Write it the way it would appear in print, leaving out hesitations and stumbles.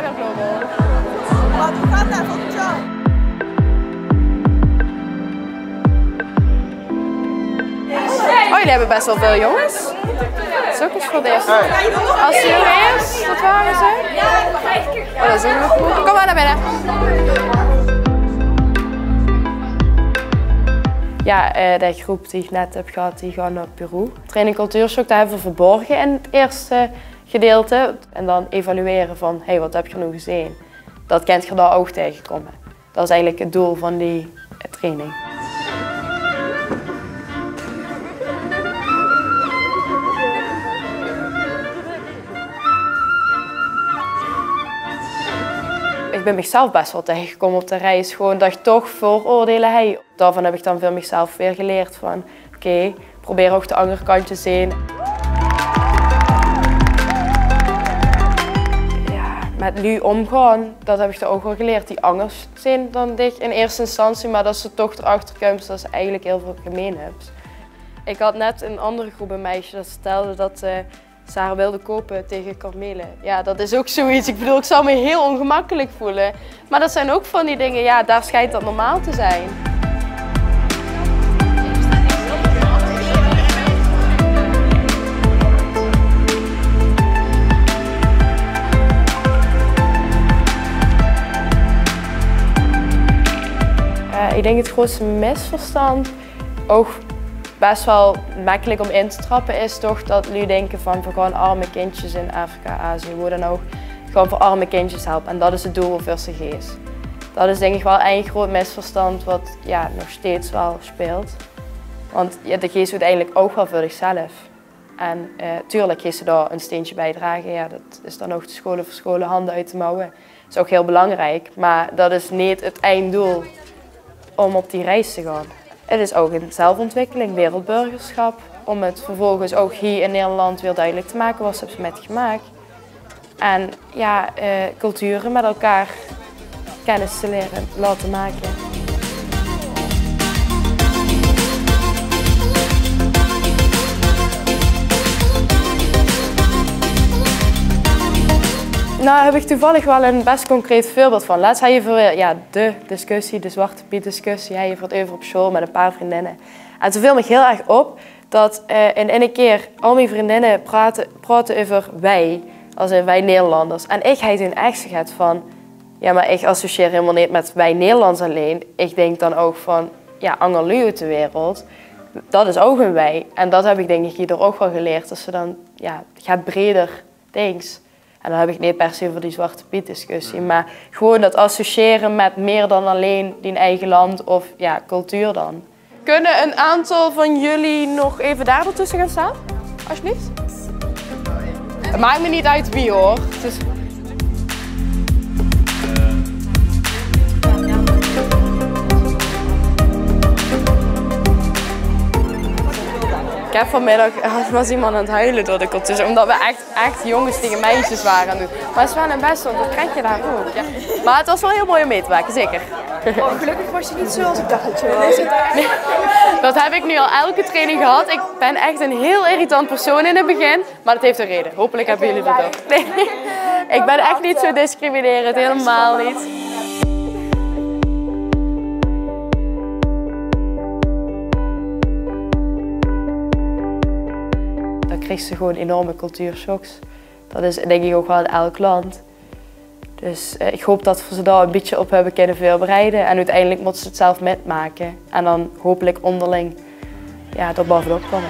daarna weer globbel. Wat gaat daar van jou? Oh, jullie hebben best wel veel jongens. Dat is ook eens voor deze. Als ze jong is, dat waren ze. Oh, dat is ook nog goed. Kom maar naar binnen. Ja, de groep die ik net heb gehad, die gaan naar Peru. Training cultuurshock, dat hebben we verborgen in het eerste gedeelte. En dan evalueren van, hey, wat heb je nu gezien? Dat kent je daar ook tegenkomen. Dat is eigenlijk het doel van die training. Ik ben mezelf best wel tegengekomen op de reis. Gewoon dat ik toch vooroordelen heb. Daarvan heb ik dan veel mezelf weer geleerd van oké, probeer ook de andere kant te zien. Ja, met nu omgaan, dat heb ik er ook wel geleerd. Die anders zijn dan ik in eerste instantie, maar dat ze toch erachter komen dat ze eigenlijk heel veel gemeen hebben. Ik had net een andere groep een meisje dat stelde dat ze haar wilde kopen tegen kamelen. Ja, dat is ook zoiets. Ik bedoel, ik zou me heel ongemakkelijk voelen. Maar dat zijn ook van die dingen, ja, daar schijnt dat normaal te zijn. Ik denk het grootste misverstand, ook best wel makkelijk om in te trappen, is toch dat jullie denken van we gaan arme kindjes in Afrika, Azië, hoe dan ook, gewoon voor arme kindjes helpen. En dat is het doel voor CG's. Dat is denk ik wel een groot misverstand wat ja, nog steeds wel speelt. Want ja, de geest doet eigenlijk ook wel voor zichzelf. En tuurlijk geeft ze daar een steentje bijdragen. Ja, dat is dan ook de scholen voor scholen handen uit de mouwen. Dat is ook heel belangrijk, maar dat is niet het einddoel om op die reis te gaan. Het is ook een zelfontwikkeling, wereldburgerschap, om het vervolgens ook hier in Nederland weer duidelijk te maken wat ze hebben met gemaakt. En ja, culturen met elkaar kennis te leren laten maken. Nou heb ik toevallig wel een best concreet voorbeeld van. Laatst had je voor ja, de discussie, de Zwarte Piet discussie, je voor het over op school met een paar vriendinnen. En toen viel me heel erg op dat in een keer al mijn vriendinnen praten over wij, als in wij Nederlanders. En ik had toen echt gezegd van, ja maar ik associeer helemaal niet met wij Nederlanders alleen. Ik denk dan ook van, ja, Angerluwe ter wereld, dat is ook een wij. En dat heb ik denk ik hierdoor ook wel geleerd, dat ze dan, ja, gaat breder denkt. En dan heb ik niet per se over die Zwarte Piet discussie, maar gewoon dat associëren met meer dan alleen die eigen land of ja, cultuur dan. Kunnen een aantal van jullie nog even daar ertussen gaan staan? Alsjeblieft. Het maakt me niet uit wie hoor. Dus... Ik heb vanmiddag was iemand aan het huilen door de cultuur, omdat we echt jongens tegen meisjes waren aan het doen. Maar het is wel een best, want dat krijg je daar ook. Ja. Maar het was wel heel mooi om mee te maken, zeker. Oh, gelukkig was je niet zoals ik dacht dat je was. Nee, dat heb ik nu al elke training gehad. Ik ben echt een heel irritant persoon in het begin, maar dat heeft een reden. Hopelijk hebben jullie dat ook. Nee, ik ben echt niet zo discriminerend, helemaal niet. Dan kreeg ze gewoon enorme cultuurshocks. Dat is denk ik ook wel in elk land. Dus ik hoop dat we ze daar een beetje op hebben kunnen voorbereiden. En uiteindelijk moeten ze het zelf metmaken. En dan hopelijk onderling ja, er bovenop komen.